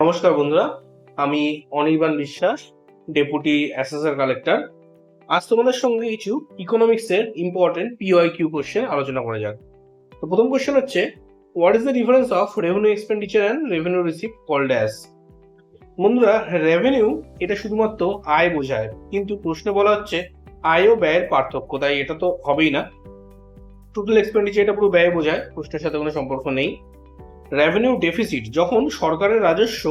নমস্কার বন্ধুরা, আমি অনির্বাণ বিশ্বাস, ডেপুটি অ্যাসেসর কালেক্টর। আজ তোমাদের সঙ্গে কিছু ইকোনমিক্সের ইম্পর্টেন্ট পিওয়াইকিউ কোশ্চেন আলোচনা করা যাক। তো প্রথম কোশ্চেন হচ্ছে, what is the difference of revenue expenditure and revenue receipt called as? বন্ধুরা, রেভিনিউ এটা শুধুমাত্র আয় বোঝায়, কিন্তু প্রশ্নে বলা হচ্ছে আয় ও ব্যয়ের পার্থক্য, তাই এটা তো হবেই না। টোটাল এক্সপেন্ডিচার এটা পুরো ব্যয় বোঝায়, প্রশ্নের সাথে কোনো সম্পর্ক নেই। রেভিনিউ ডেফিসিট যখন সরকারের রাজস্ব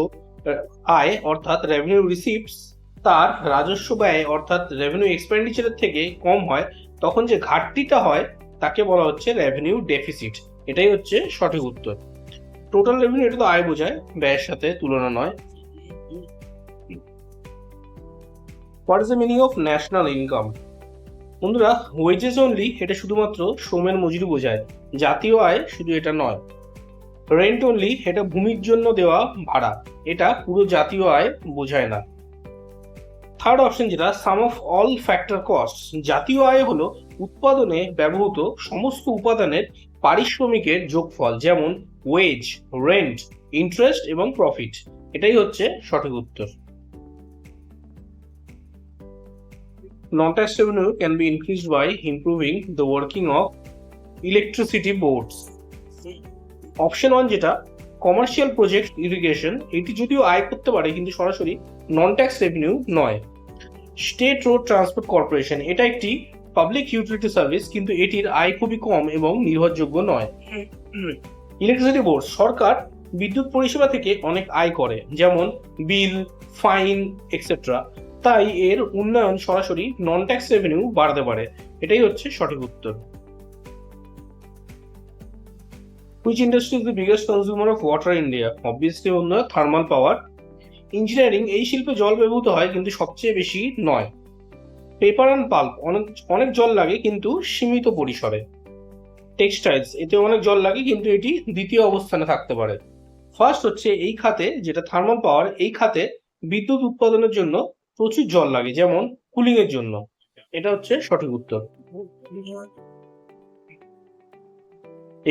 আয় অর্থাৎ রেভিনিউ রিসিপ্টস তার রাজস্ব ব্যয় অর্থাৎ রেভিনিউ এক্সপেন্ডিচারের থেকে কম হয়, তখন যে ঘাটতিটা হয় তাকে বলা হচ্ছে রেভিনিউ ডেফিসিট। এটাই হচ্ছে সঠিক উত্তর। টোটাল রেভিনিউ এটা তো আয় বোঝায়, ব্যয়ের সাথে তুলনা নয়। What is the meaning of national income? বন্ধুরা, ওয়েজেস অনলি এটা শুধুমাত্র শ্রমের মজুরি বোঝায়, জাতীয় আয় শুধু এটা নয়। রেন্ট অনলি এটা ভূমির জন্য দেওয়া ভাড়া, এটা পুরো জাতীয় আয় বোঝায় না। থার্ড অপশন যেটা, সাম অফ অল ফ্যাক্টর কস্ট, জাতীয় আয় হলো উৎপাদনে ব্যবহৃত সমস্ত উপাদানের পারিশ্রমিকের যোগফল, যেমন ওয়েজ, রেন্ট, ইন্টারেস্ট এবং প্রফিট। এটাই হচ্ছে সঠিক উত্তর। Non-tax revenue can be increased by improving the working of electricity boards. Option 1 যেটা, কমার্শিয়াল প্রজেক্ট ইরিগেশন, এটি যদিও আয় করতে পারে কিন্তু সরাসরি নন ট্যাক্স রেভিনিউ নয়। স্টেট রোড ট্রান্সপোর্ট কর্পোরেশন এটা একটি পাবলিক ইউটিলিটি সার্ভিস, কিন্তু এটির আয় খুবই কম এবং নির্ভরযোগ্য নয়। ইলেকট্রিসিটি বোর্ড, সরকার বিদ্যুৎ পরিষেবা থেকে অনেক আয় করে, যেমন বিল, ফাইন এক্সেট্রা, তাই এর উন্নয়ন সরাসরি নন ট্যাক্স রেভিনিউ বাড়াতে পারে। এটাই হচ্ছে সঠিক উত্তর। Which industry is the biggest consumer of water in India? Obviously বন্ধুরা, থার্মাল পাওয়ার। ইঞ্জিনিয়ারিং, এই শিল্পে জল ব্যবহৃত হয় কিন্তু সবচেয়ে বেশি নয়। পেপার অ্যান্ড পাল্প, অনেক জল লাগে কিন্তু সীমিত পরিসরে। টেক্সটাইলস, এতে অনেক জল লাগে কিন্তু এটি দ্বিতীয় অবস্থানে থাকতে পারে। ফার্স্ট হচ্ছে এই খাতে, যেটা থার্মাল পাওয়ার, এই খাতে বিদ্যুৎ উৎপাদনের জন্য প্রচুর জল লাগে, যেমন কুলিং এর জন্য। এটা হচ্ছে সঠিক উত্তর।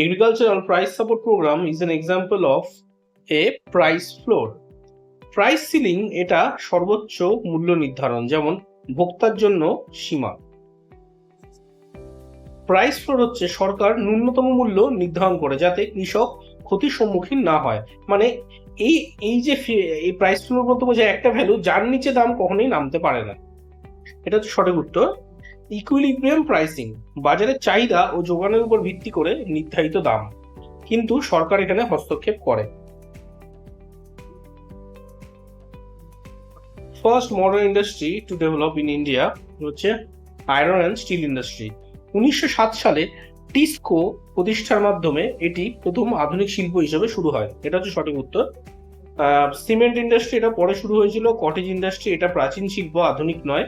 Agricultural price support program is an example of a price floor. Price ceiling এটা সর্বোচ্চ মূল্য নির্ধারণ, যেমন ভোক্তার জন্য সীমা। প্রাইস ফ্লোর হচ্ছে সরকার ন্যূনতম মূল্য নির্ধারণ করে যাতে কৃষক ক্ষতির সম্মুখীন না হয়। মানে এই যে এই প্রাইস ফ্লোর বলতে বোঝায় একটা ভ্যালু যার নিচে দাম কখনোই নামতে পারে না। এটা হচ্ছে সঠিক উত্তর। ইকুইলিব্রিয়াম প্রাইসিং, বাজারের চাহিদা ও যোগানের উপর ভিত্তি করে নির্ধারিত দাম, কিন্তু সরকার এখানে হস্তক্ষেপ করে। First modern industry to develop in India হচ্ছে আয়রন অ্যান্ড স্টিল ইন্ডাস্ট্রি। 1907 সালে টিসকো প্রতিষ্ঠার মাধ্যমে এটি প্রথম আধুনিক শিল্প হিসেবে শুরু হয়। এটা হচ্ছে সঠিক উত্তর। সিমেন্ট ইন্ডাস্ট্রি এটা পরে শুরু হয়েছিল। কটেজ ইন্ডাস্ট্রি এটা প্রাচীন শিল্প, আধুনিক নয়।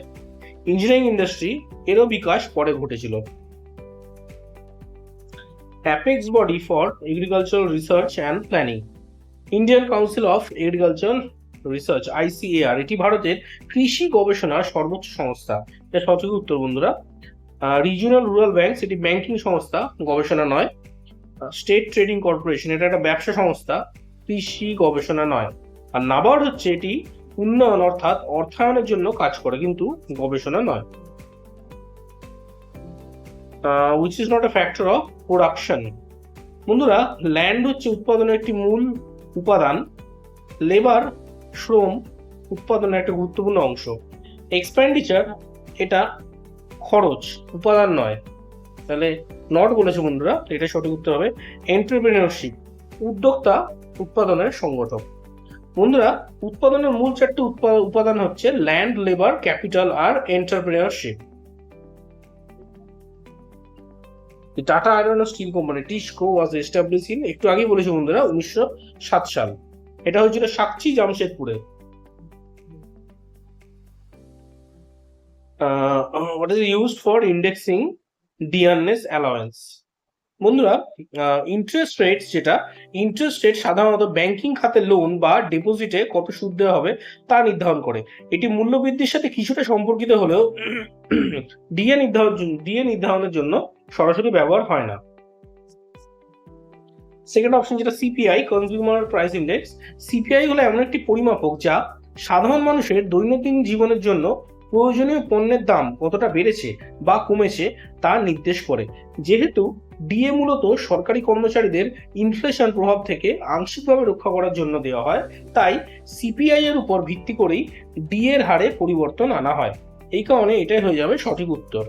ইঞ্জিনিয়ারিং ইন্ডাস্ট্রি এরও বিকাশ পরে ঘটেছিল। Apex body for agricultural research and planning, Indian council of agricultural research ICAR, এটি ভারতের কৃষি গবেষণার সর্বোচ্চ সংস্থা। এটা সঠিক উত্তর বন্ধুরা। রিজিওনাল রুরাল ব্যাংকস, এটি ব্যাংকিং সংস্থা, গবেষণা নয়। স্টেট ট্রেডিং কর্পোরেশন এটা একটা ব্যবসা সংস্থা, কৃষি গবেষণা নয়। আর নাবার্ড হচ্ছে এটি উন্নয়ন অর্থাৎ অর্থায়নের জন্য কাজ করে, কিন্তু গবেষণা নয়। which is not a factor of production? বন্ধুরা, ল্যান্ড হচ্ছে উৎপাদনের একটি মূল উপাদান, লেবার, শ্রম উৎপাদনের একটা গুরুত্বপূর্ণ অংশ। এক্সপেন্ডিচার এটা খরচ, উপাদান নয়। তাহলে নট বলেছে বন্ধুরা, এটা সঠিক উত্তর হবে। এন্টারপ্রেনিয়রশিপ, উদ্যোক্তা উৎপাদনের সংগঠক। বন্ধুরা, উৎপাদনের মূল চারটি উপাদান হচ্ছে ল্যান্ড, লেবার, ক্যাপিটাল আর এন্টারপ্রেনিয়রশিপ। টাটা আয়রন ও steel company TISCO was established in, একটু আগেই বলেছি বন্ধুরা, 1907 সাল। এটা হয়েছিল সাকচি, জামশেদপুরে। what is used for indexing dearness allowance? বন্ধুরা, ইন্টারেস্ট রেট যেটা, ইন্টারেস্ট রেট সাধারণত ব্যাংকিং খাতে লোন বা ডিপোজিটে কত সুদ দেওয়া হবে তা নির্ধারণ করে। এটি মূল্যবৃদ্ধির সাথে কিছুটা সম্পর্কিত হলেও ডিএ নির্ধারণের জন্য সরাসরি ব্যবহার হয় না। সেকেন্ড অপশন যেটা CPI, consumer price index. CPI হলো এমন একটি পরিমাপক যা সাধারণ মানুষের দৈনন্দিন জীবনের জন্য প্রয়োজনীয় পণ্যের দাম কতটা বেড়েছে বা কমেছে তা নির্দেশ করে। যেহেতু ডিএ মূলত সরকারি কর্মচারীদের ইনফ্লেশন প্রভাব থেকে আংশিকভাবে রক্ষা করার জন্য দেওয়া হয়, তাই সিপিআই এর উপর ভিত্তি করেই ডিএ এর হারে পরিবর্তন আনা হয়। এই কারণে এটাই হয়ে যাবে সঠিক উত্তর।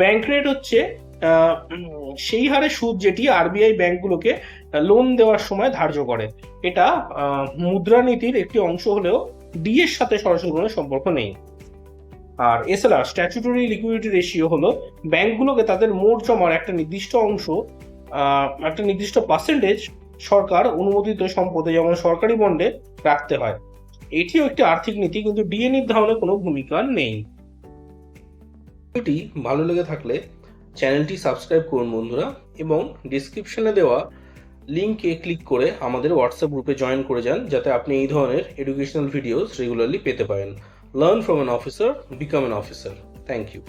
ব্যাংক রেট হচ্ছে সেই হারে সুদ যেটি আরবিআই ব্যাংকগুলোকে লোন দেওয়ার সময় ধার্য করে। এটা মুদ্রানীতির একটি অংশ হলেও ডি এর সাথে সরাসরি কোনো সম্পর্ক নেই। আর এসএলআর, স্ট্যাচুটরি লিকুইডিটি রেশিও, হলো ব্যাংকগুলোকে তাদের মোট জমার একটা নির্দিষ্ট অংশ, একটা নির্দিষ্ট পার্সেন্টেজ সরকার অনুমোদিত সম্পদে যেমন সরকারি বন্ডে রাখতে হয়। এটিও একটি আর্থিক নীতি, কিন্তু ডিএ নির্ধারণে কোনো ভূমিকা নেই। ভিডিওটি ভালো লেগে থাকলে চ্যানেলটি সাবস্ক্রাইব করুন বন্ধুরা, এবং ডিসক্রিপশনে দেওয়া লিঙ্কে ক্লিক করে আমাদের হোয়াটসঅ্যাপ গ্রুপে জয়েন করে যান, যাতে আপনি এই ধরনের এডুকেশনাল ভিডিওস রেগুলারলি পেতে পারেন। Learn from an officer, become an officer. Thank you.